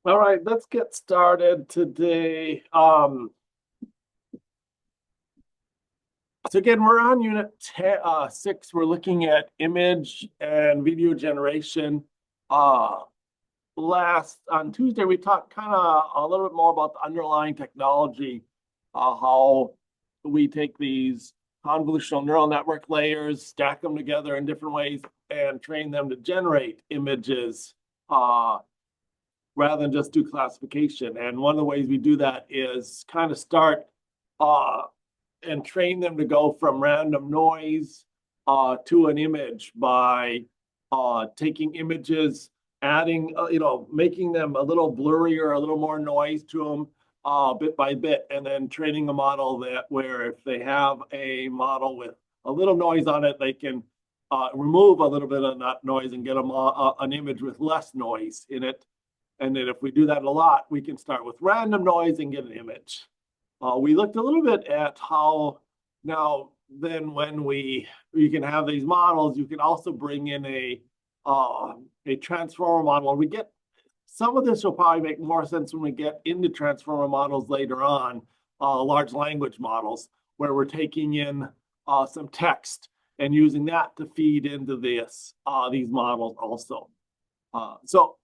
All right, let's get started today. So again, we're on unit 6. We're looking at image and video generation. Uh, Last on Tuesday, we talked kind of a little bit more about the underlying technology, how we take these convolutional neural network layers, stack them together in different ways, and train them to generate images. Rather than just do classification. And one of the ways we do that is kind of start uh, and train them to go from random noise to an image by taking images, adding, making them a little blurrier, a little more noise to them bit by bit, and then training a model that where if they have a model with a little noise on it, they can remove a little bit of that noise and get them an image with less noise in it. And then if we do that a lot, we can start with random noise and get an image. We looked a little bit at how now then when we can have these models, you can also bring in a transformer model. We get some of this will probably make more sense when we get into transformer models later on, large language models, where we're taking in some text and using that to feed into these models also. So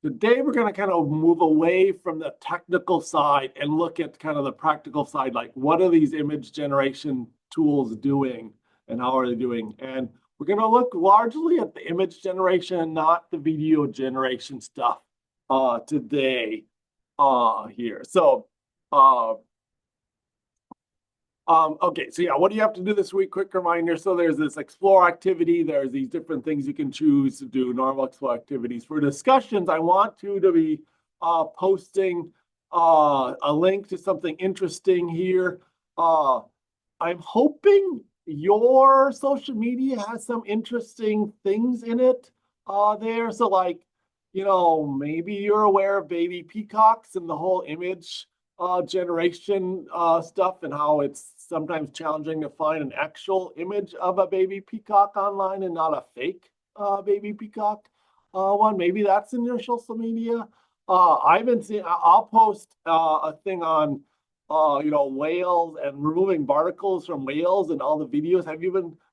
today, we're going to kind of move away from the technical side and look at kind of the practical side, like what are these image generation tools doing and how are they doing? And we're going to look largely at the image generation, not the video generation stuff today here. So okay, so yeah, what do you have to do this week? Quick reminder. So there's this explore activity. There's these different things you can choose to do, normal explore activities. For discussions, I want you to be posting a link to something interesting here. I'm hoping your social media has some interesting things in it there. So like, maybe you're aware of baby peacocks and the whole image generation stuff and how it's sometimes challenging to find an actual image of a baby peacock online and not a fake baby peacock one. Maybe that's in your social media. I've been seeing, I'll post a thing on, whales and removing barnacles from whales and all the videos.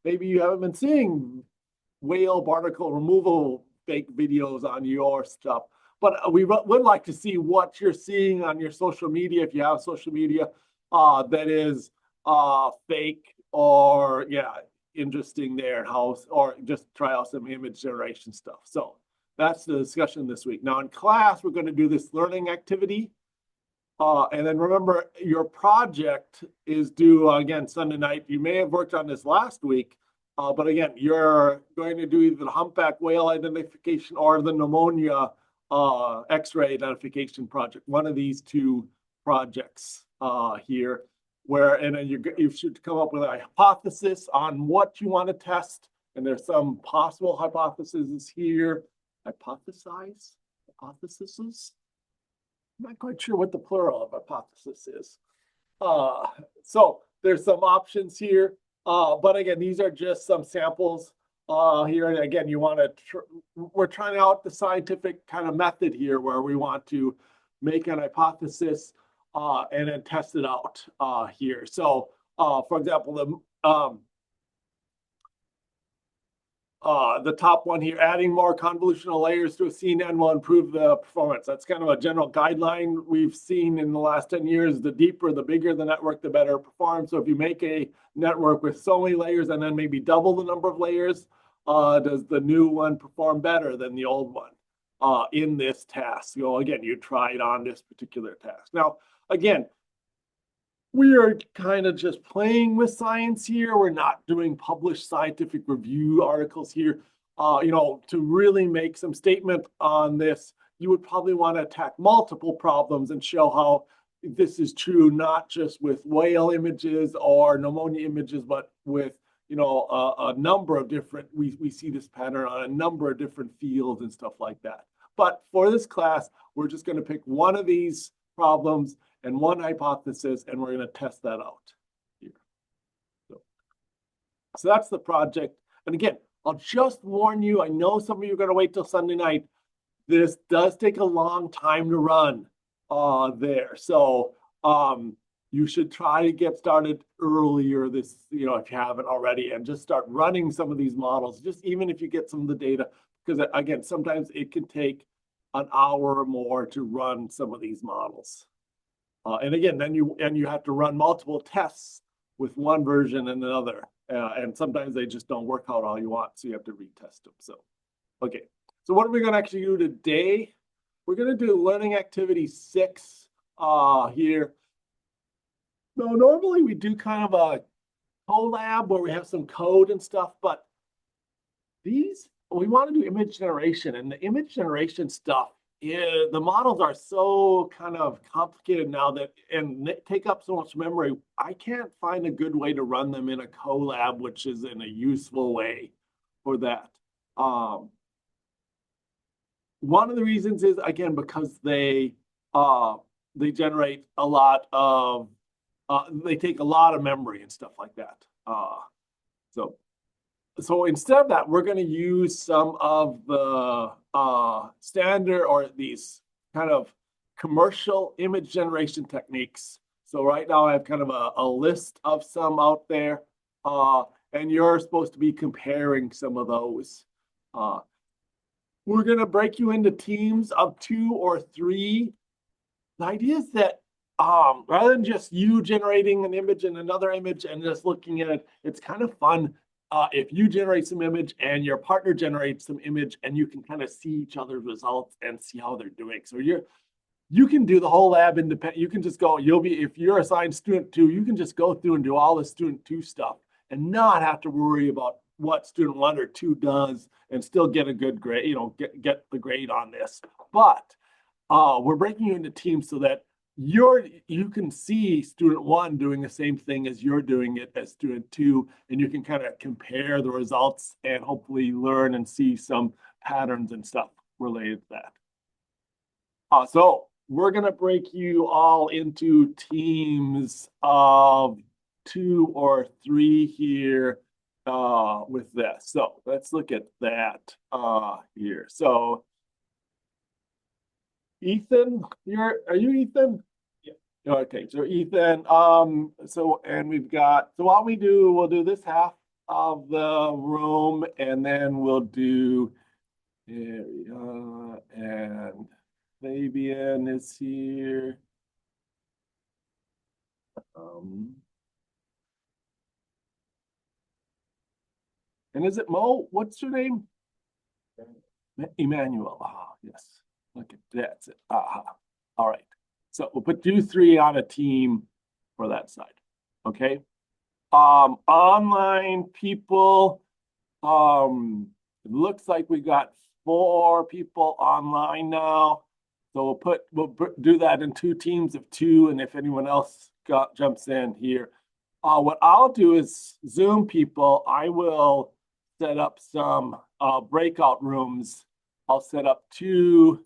Maybe you haven't been seeing whale barnacle removal fake videos on your stuff. But we would like to see what you're seeing on your social media, if you have social media that is fake or, yeah, interesting there, or just try out some image generation stuff. So that's the discussion this week. Now in class, we're going to do this learning activity. And then remember, your project is due again Sunday night. You may have worked on this last week, but again, you're going to do either the humpback whale identification or the pneumonia X-ray identification project. One of these two projects here, and you should come up with a hypothesis on what you want to test. And there's some possible hypotheses here. Hypotheses. I'm not quite sure what the plural of hypothesis is. So there's some options here. But again, these are just some samples here. And again, we're trying out the scientific kind of method here where we want to make an hypothesis and then test it out here. So for example, the top one here, adding more convolutional layers to a CNN will improve the performance. That's kind of a general guideline we've seen in the last 10 years. The deeper, the bigger the network, the better it performs. So if you make a network with so many layers and then maybe double the number of layers, does the new one perform better than the old one in this task? Again, you try it on this particular task. Now, again, we are kind of just playing with science here. We're not doing published scientific review articles here. To really make some statement on this, you would probably want to attack multiple problems and show how this is true, not just with whale images or pneumonia images, but with, a number of different, we see this pattern on a number of different fields and stuff like that. But for this class, we're just going to pick one of these problems and one hypothesis, and we're going to test that out here. So that's the project. And again, I'll just warn you, I know some of you are going to wait till Sunday night. this does take a long time to run there. So you should try to get started earlier this, if you haven't already, and just start running some of these models, just even if you get some of the data, because again, sometimes it can take an hour or more to run some of these models. And again, then you have to run multiple tests with one version and another. And sometimes they just don't work out all you want, so you have to retest them. So, okay. So what are we going to actually do today? We're going to do learning activity 6 here. Now, normally we do kind of a collab where we have some code and stuff, but we want to do image generation, and the image generation stuff, the models are so kind of complicated now and take up so much memory. I can't find a good way to run them in a collab, which is in a useful way for that. One of the reasons is, again, because they generate a lot of they take a lot of memory and stuff like that. So instead of that, we're going to use some of the standard or these kind of commercial image generation techniques. So right now I have kind of a list of some out there, and you're supposed to be comparing some of those. We're going to break you into teams of 2 or 3. The idea is that rather than just you generating an image and another image and just looking at it, it's kind of fun if you generate some image and your partner generates some image, and you can kind of see each other's results and see how they're doing. So you can do the whole lab independent. You can just go, if you're assigned student 2, you can just go through and do all the student 2 stuff and not have to worry about what student 1 or 2 does and still get a good grade, get the grade on this. But we're breaking you into teams so that you can see student 1 doing the same thing as you're doing it as student 2, and you can kind of compare the results and hopefully learn and see some patterns and stuff related to that. So we're going to break you all into teams of 2 or 3 here with this. So let's look at that here. So Ethan, are you Ethan? Yeah. Okay, so Ethan, and we'll do this half of the room, and then we'll do and Fabian is here. And is it Mo? What's your name? Emmanuel. Ah, yes. Look at that. That's it. All right. So we'll put you 3 on a team for that side. Okay. Online people. It looks like we got 4 people online now. So we'll do that in 2 teams of 2, and if anyone else jumps in here. What I'll do is Zoom people. I will set up some breakout rooms. I'll set up 2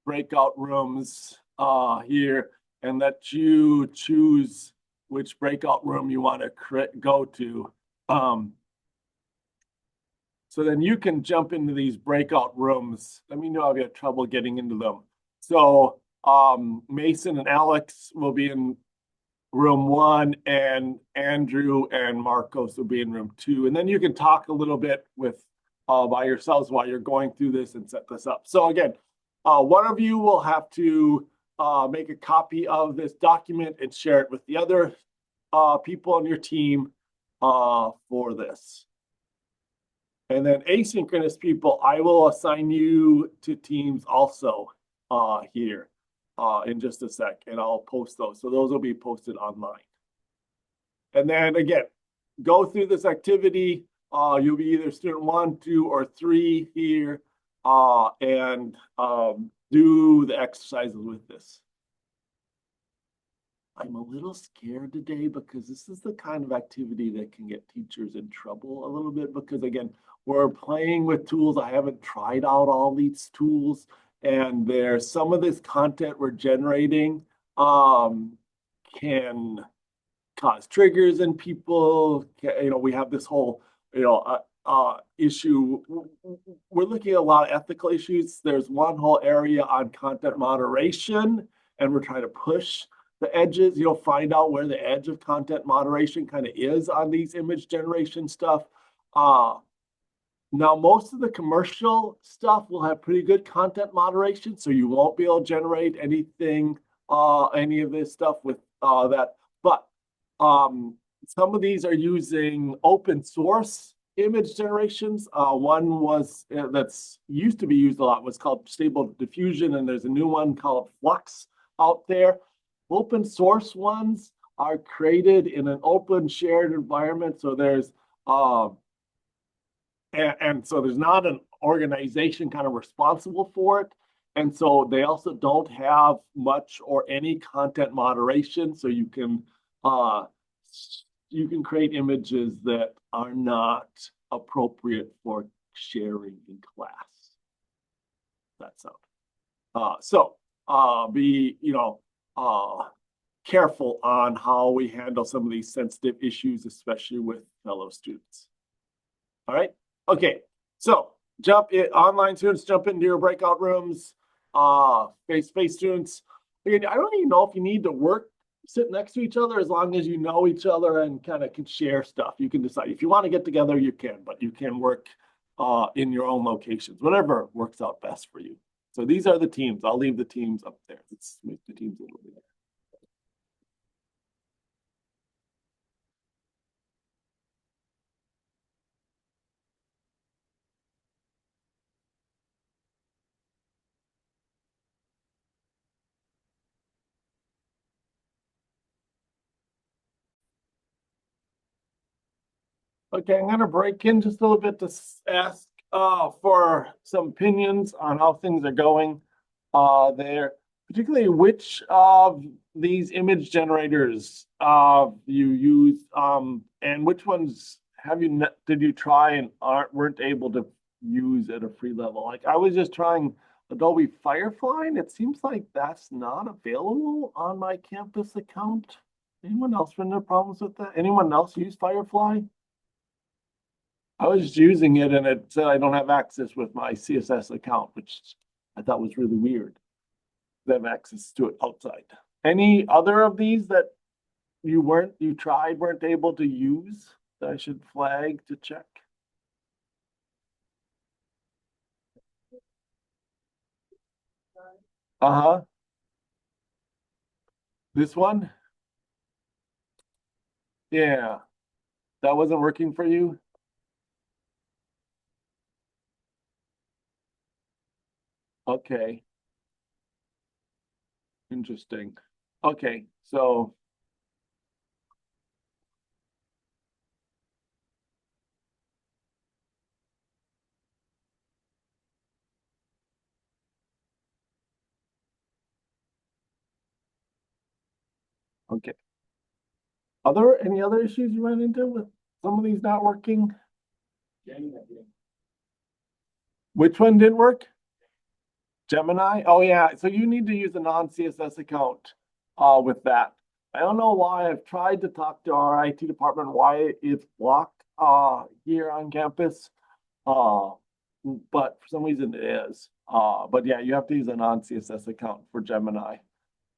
breakout rooms here and let you choose which breakout room you want to go to. So then you can jump into these breakout rooms. Let me know if you have trouble getting into them. So Mason and Alex will be in room 1, and Andrew and Marcos will be in room 2. And then you can talk a little bit with by yourselves while you're going through this and set this up. So again, one of you will have to make a copy of this document and share it with the other people on your team for this. And then asynchronous people, I will assign you to teams also here in just a sec, and I'll post those. So those will be posted online. And then again, go through this activity. You'll be either student 1, 2, or 3 here, and do the exercises with this. I'm a little scared today because this is the kind of activity that can get teachers in trouble a little bit, because again, we're playing with tools. I haven't tried out all these tools, and there's some of this content we're generating can cause triggers in people. We have this whole issue we're looking at a lot of ethical issues. There's one whole area on content moderation, and we're trying to push the edges, find out where the edge of content moderation kind of is on these image generation stuff. Now, most of the commercial stuff will have pretty good content moderation, so you won't be able to generate anything, any of this stuff with that. But some of these are using open source image generations. One was that's used to be used a lot was called Stable Diffusion, and there's a new one called Flux out there. Open source ones are created in an open shared environment, so there's and so there's not an organization kind of responsible for it. And so they also don't have much or any content moderation. So you can create images that are not appropriate for sharing in class. That's out. So be careful on how we handle some of these sensitive issues, especially with fellow students. All right. Okay, so online students jump into your breakout rooms, face-to-face students. Again, I don't even know if you need to sit next to each other as long as you know each other and kind of can share stuff. You can decide if you want to get together, you can, but you can work in your own locations, whatever works out best for you. So these are the teams. I'll leave the teams up there. Let's make the teams a little bit. Okay, I'm going to break in just a little bit to ask for some opinions on how things are going there, particularly which of these image generators you use, and which ones did you try and weren't able to use at a free level? Like I was just trying Adobe Firefly, and it seems like that's not available on my campus account. Anyone else run into problems with that? Anyone else use Firefly? I was just using it and it said I don't have access with my CSS account, which I thought was really weird. I have access to it outside. Any other of these that you tried, weren't able to use that I should flag to check? Uh-huh. This one? Yeah. That wasn't working for you? Okay. Interesting. Okay, so okay. Are there any other issues you ran into with some of these not working? Which one didn't work? Gemini? Oh yeah, so you need to use a non-CSS account with that. I don't know why. I've tried to talk to our IT department why it's blocked here on campus. Uh, but for some reason it is. But yeah, you have to use a non-CSS account for Gemini.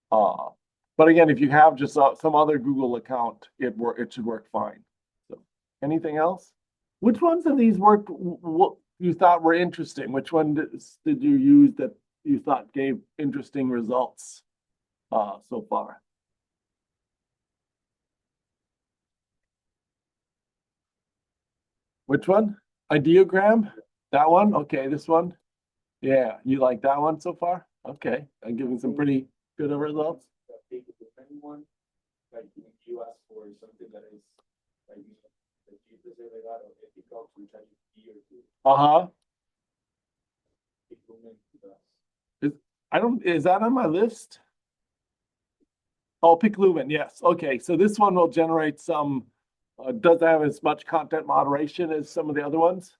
Uh, but again, if you have just some other Google account, it should work fine. So anything else? Which ones of these worked? What you thought were interesting? Which one did you use that you thought gave interesting results so far? Which one? Ideogram? That one? Okay, this one. Yeah, you like that one so far? Okay, I'm giving some pretty good results. Anyone like in the US for something that is like the cheapest they got or ethical to try to be or two. Uh-huh. Is that on my list? Oh, pick Lumen, yes. Okay, so this one will generate some, doesn't have as much content moderation as some of the other ones.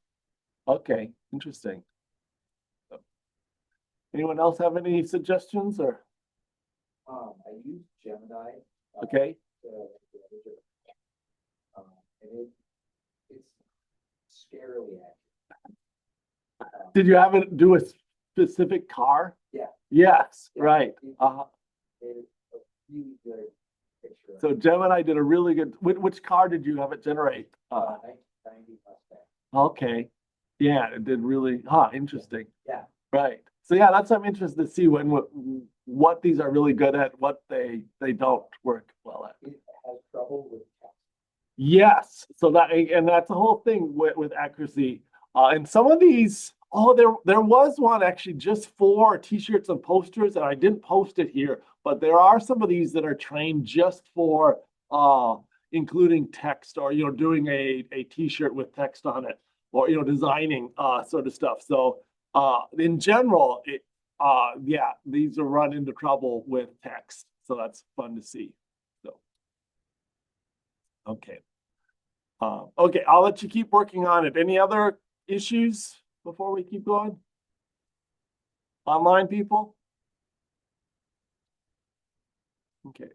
Okay, interesting. Anyone else have any suggestions or? I use Gemini. Okay. And it's scarily accurate. Did you have it do a specific car? Yeah. Yes, Yeah. right. It- Uh-huh. Made a really good picture. So Gemini did a really good, which car did you have it generate? 1990 Mustang. Okay. Yeah, it did really, interesting. Yeah. Right. So yeah, that's I'm interested to see what these are really good at, what they don't work well at. It has trouble with text. Yes. So and that's the whole thing with accuracy. And some of these, there was one actually just for t-shirts and posters, and I didn't post it here, but there are some of these that are trained just for including text or doing a t-shirt with text on it or designing sort of stuff. So in general, yeah, these are run into trouble with text. So that's fun to see. So okay. Okay, I'll let you keep working on it. Any other issues before we keep going? Online people? Okay.